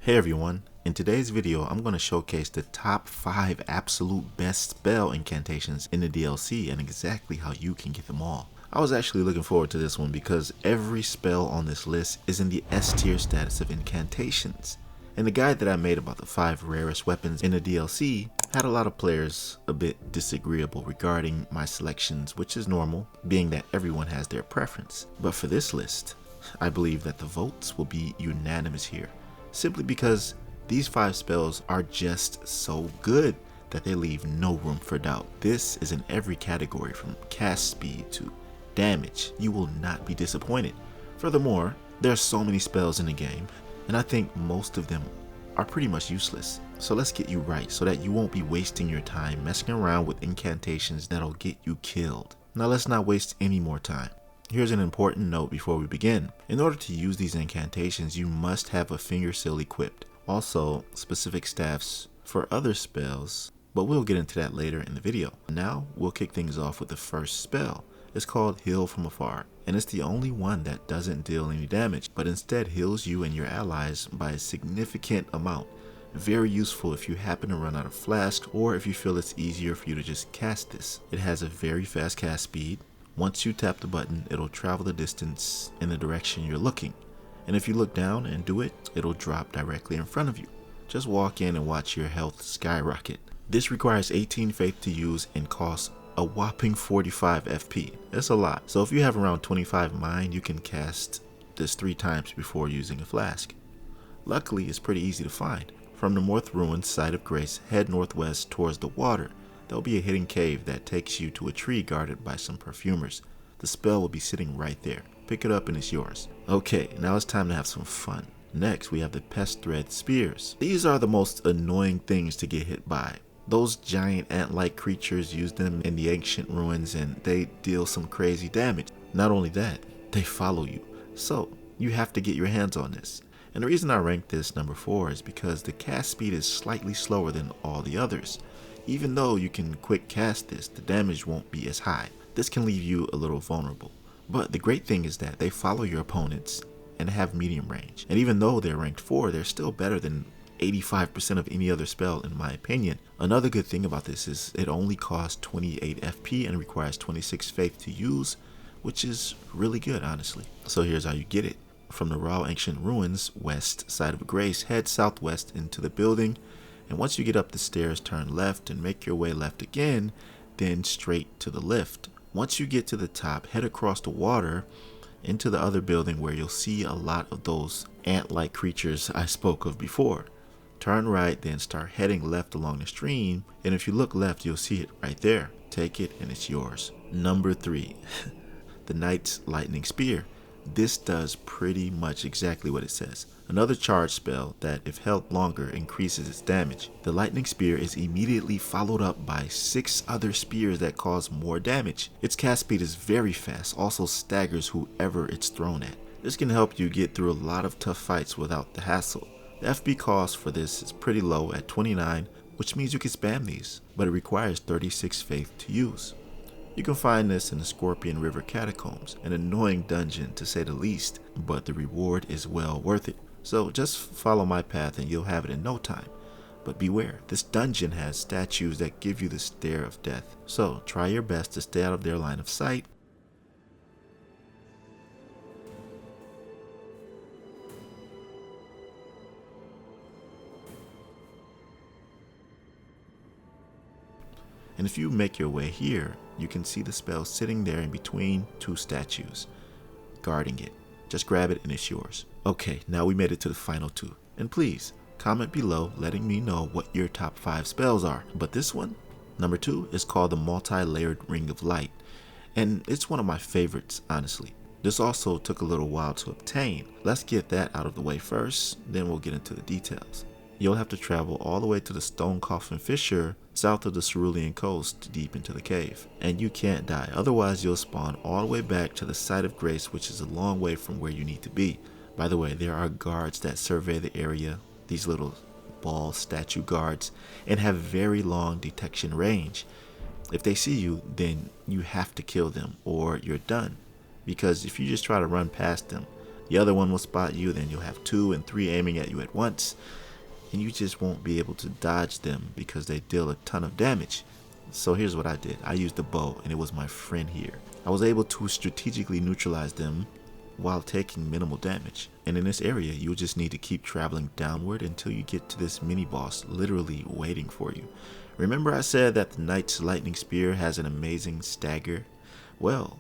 Hey everyone, in today's video I'm going to showcase the top 5 absolute best spell incantations in the DLC and exactly how you can get them all. I was actually looking forward to this one because every spell on this list is in the S tier status of incantations. And the guide that I made about the 5 rarest weapons in the DLC had a lot of players a bit disagreeable regarding my selections, which is normal, being that everyone has their preference. But for this list, I believe that the votes will be unanimous here, simply because these 5 spells are just so good that they leave no room for doubt. This is in every category from cast speed to damage. You will not be disappointed. Furthermore, there are so many spells in the game, and I think most of them are pretty much useless. So let's get you right so that you won't be wasting your time messing around with incantations that'll get you killed. Now let's not waste any more time. Here's an important note before we begin. In order to use these incantations, you must have a finger seal equipped. Also, specific staffs for other spells, but we'll get into that later in the video. Now, we'll kick things off with the first spell. It's called Heal from Afar, and it's the only one that doesn't deal any damage, but instead heals you and your allies by a significant amount. Very useful if you happen to run out of flasks or if you feel it's easier for you to just cast this. It has a very fast cast speed. Once you tap the button, it'll travel the distance in the direction you're looking. And if you look down and do it, it'll drop directly in front of you. Just walk in and watch your health skyrocket. This requires 18 faith to use and costs a whopping 45 FP. That's a lot. So if you have around 25 mind, you can cast this 3 times before using a flask. Luckily, it's pretty easy to find. From the North Ruins side of Grace, head northwest towards the water. There'll be a hidden cave that takes you to a tree guarded by some perfumers. The spell will be sitting right there. Pick it up and it's yours. Okay, now it's time to have some fun. Next, we have the 𝒉𝒍𒑑𝒔 spears. These are the most annoying things to get hit by. Those giant ant-like creatures use them in the ancient ruins and they deal some crazy damage. Not only that, they follow you. So, you have to get your hands on this. And the reason I ranked this number 4 is because the cast speed is slightly slower than all the others. Even though you can quick cast this, the damage won't be as high. This can leave you a little vulnerable. But the great thing is that they follow your opponents and have medium range. And even though they're ranked 4, they're still better than 85% of any other spell in my opinion. Another good thing about this is it only costs 28 FP and requires 26 faith to use, which is really good honestly. So here's how you get it. From the raw ancient ruins west side of Grace, head southwest into the building, and once you get up the stairs, turn left and make your way left again, then straight to the lift. Once you get to the top, head across the water into the other building where you'll see a lot of those ant-like creatures I spoke of before. Turn right, then start heading left along the stream, and if you look left, you'll see it right there. Take it and it's yours. Number 3, the Knight's Lightning Spear. This does pretty much exactly what it says. Another charge spell that, if held longer, increases its damage. The Lightning Spear is immediately followed up by 6 other spears that cause more damage. Its cast speed is very fast, also staggers whoever it's thrown at. This can help you get through a lot of tough fights without the hassle. The FP cost for this is pretty low at 29, which means you can spam these, but it requires 36 faith to use. You can find this in the Scorpion River Catacombs, an annoying dungeon to say the least, but the reward is well worth it. So just follow my path and you'll have it in no time. But beware, this dungeon has statues that give you the stare of death. So try your best to stay out of their line of sight. And if you make your way here, you can see the spell sitting there in between 2 statues, guarding it. Just grab it and it's yours. Okay, now we made it to the final 2. And please, comment below letting me know what your top 5 spells are. But this one, number 2, is called the Multi-Layered Ring of Light. And it's one of my favorites, honestly. This also took a little while to obtain. Let's get that out of the way first, then we'll get into the details. You'll have to travel all the way to the Stone Coffin Fissure south of the Cerulean Coast deep into the cave. And you can't die, otherwise you'll spawn all the way back to the site of Grace, which is a long way from where you need to be. By the way, there are guards that survey the area, these little ball statue guards, and have very long detection range. If they see you, then you have to kill them or you're done. Because if you just try to run past them, The other one will spot you, then you'll have 2 and 3 aiming at you at once, and you just won't be able to dodge them because they deal a ton of damage. So here's what I did. I used the bow, and it was my friend here. I was able to strategically neutralize them while taking minimal damage. And in this area, you'll just need to keep traveling downward until you get to this mini boss literally waiting for you. Remember I said that the Knight's lightning spear has an amazing stagger? Well,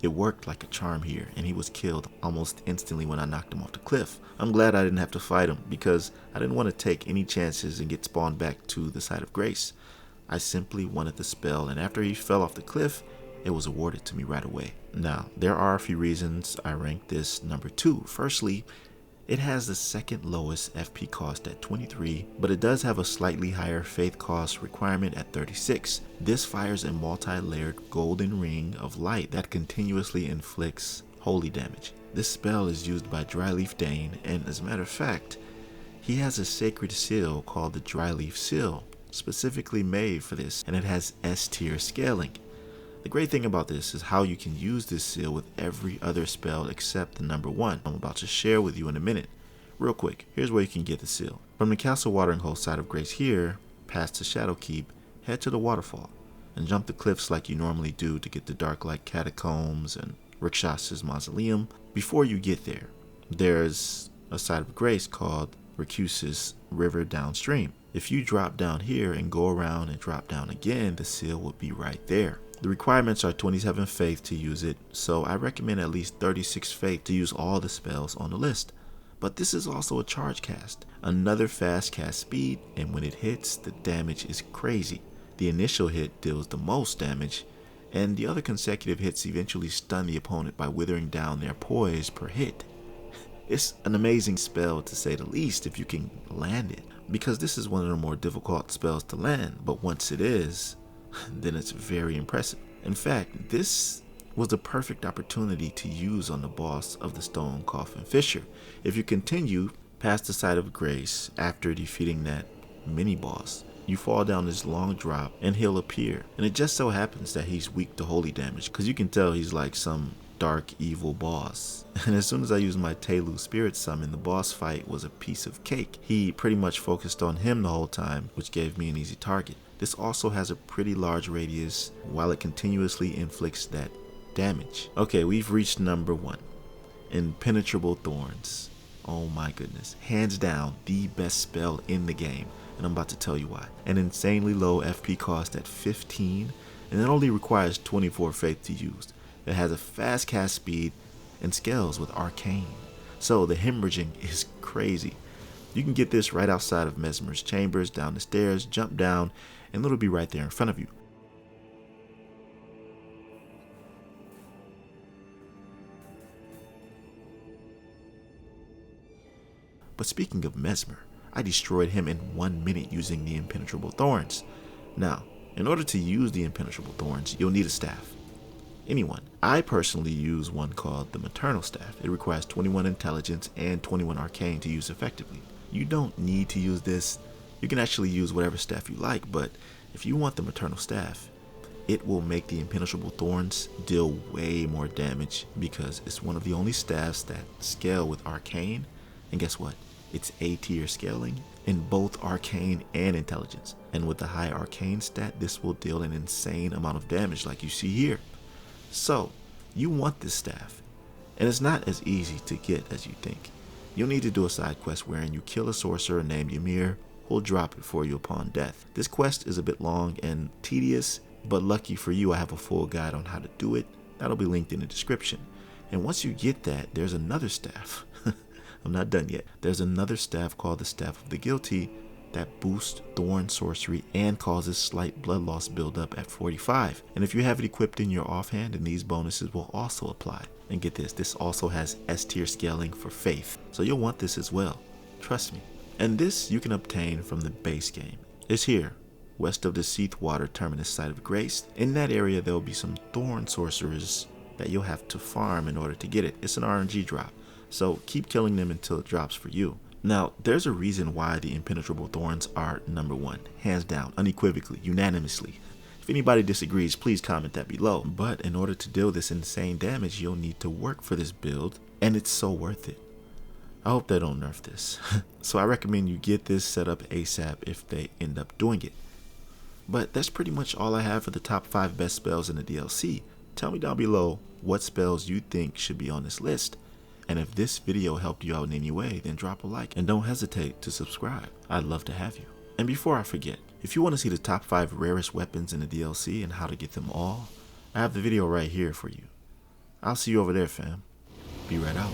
it worked like a charm here, and he was killed almost instantly when I knocked him off the cliff. I'm glad I didn't have to fight him because I didn't want to take any chances and get spawned back to the site of grace. I simply wanted the spell, and after he fell off the cliff, it was awarded to me right away. Now, there are a few reasons I ranked this number 2. Firstly, it has the second lowest FP cost at 23, but it does have a slightly higher faith cost requirement at 36. This fires a multi-layered golden ring of light that continuously inflicts holy damage. This spell is used by Dryleaf Dane, and as a matter of fact, he has a sacred seal called the Dryleaf Seal, specifically made for this, and it has S tier scaling. The great thing about this is how you can use this seal with every other spell except the number 1 I'm about to share with you in a minute. Real quick, here's where you can get the seal. From the Castle Watering Hole side of Grace here, past the Shadow Keep, head to the waterfall, and jump the cliffs like you normally do to get the Dark Light Catacombs and Rakshas's Mausoleum. Before you get there, there's a side of Grace called Rsku's River downstream. If you drop down here and go around and drop down again, the seal will be right there. The requirements are 27 faith to use it, so I recommend at least 36 faith to use all the spells on the list. But this is also a charge cast, another fast cast speed, and when it hits, the damage is crazy. The initial hit deals the most damage, and the other consecutive hits eventually stun the opponent by withering down their poise per hit. It's an amazing spell to say the least if you can land it, because this is one of the more difficult spells to land, but once it is, then it's very impressive. In fact, this was the perfect opportunity to use on the boss of the Stone Coffin Fisher. If you continue past the site of Grace after defeating that mini boss, you fall down this long drop and he'll appear. And it just so happens that he's weak to holy damage, because you can tell he's like some dark evil boss. And as soon as I used my 𝐤𝐤 spirit summon, the boss fight was a piece of cake. He pretty much focused on him the whole time, which gave me an easy target. This also has a pretty large radius while it continuously inflicts that damage. Okay, we've reached number 1. Impenetrable Thorns. Oh my goodness. Hands down, the best spell in the game. And I'm about to tell you why. An insanely low FP cost at 15, and it only requires 24 faith to use. It has a fast cast speed and scales with arcane. So the hemorrhaging is crazy. You can get this right outside of Messmer's chambers, down the stairs, jump down, and it'll be right there in front of you. But speaking of Messmer, I destroyed him in 1 minute using the Impenetrable Thorns. Now, in order to use the Impenetrable Thorns, you'll need a staff. Anyone. I personally use one called the Maternal Staff. It requires 21 intelligence and 21 arcane to use effectively. You don't need to use this. You can actually use whatever staff you like, but if you want the Maternal Staff, it will make the Impenetrable Thorns deal way more damage because it's one of the only staffs that scale with arcane, and guess what? It's A tier scaling in both arcane and intelligence, and with the high arcane stat, this will deal an insane amount of damage like you see here. So, you want this staff, and it's not as easy to get as you think. You'll need to do a side quest wherein you kill a sorcerer named Ymir, who'll drop it for you upon death. This quest is a bit long and tedious, but lucky for you I have a full guide on how to do it. That'll be linked in the description. And once you get that, there's another staff. I'm not done yet. There's another staff called the Staff of the Guilty that boosts thorn sorcery and causes slight blood loss buildup at 45. And if you have it equipped in your offhand, then these bonuses will also apply. And get this also has S tier scaling for faith. So you'll want this as well. Trust me. And this you can obtain from the base game. It's here, west of the Seathwater Terminus site of Grace. In that area, there will be some thorn sorcerers that you'll have to farm in order to get it. It's an RNG drop. So keep killing them until it drops for you. Now, there's a reason why the Impenetrable Thorns are number 1, hands down, unequivocally, unanimously. If anybody disagrees, please comment that below. But in order to deal this insane damage, you'll need to work for this build, and it's so worth it. I hope they don't nerf this. So I recommend you get this set up ASAP if they end up doing it. But that's pretty much all I have for the top 5 best spells in the DLC. Tell me down below what spells you think should be on this list. And if this video helped you out in any way, then drop a like and don't hesitate to subscribe. I'd love to have you. And before I forget, if you want to see the top 5 rarest weapons in the DLC and how to get them all, I have the video right here for you. I'll see you over there, fam. Be right out.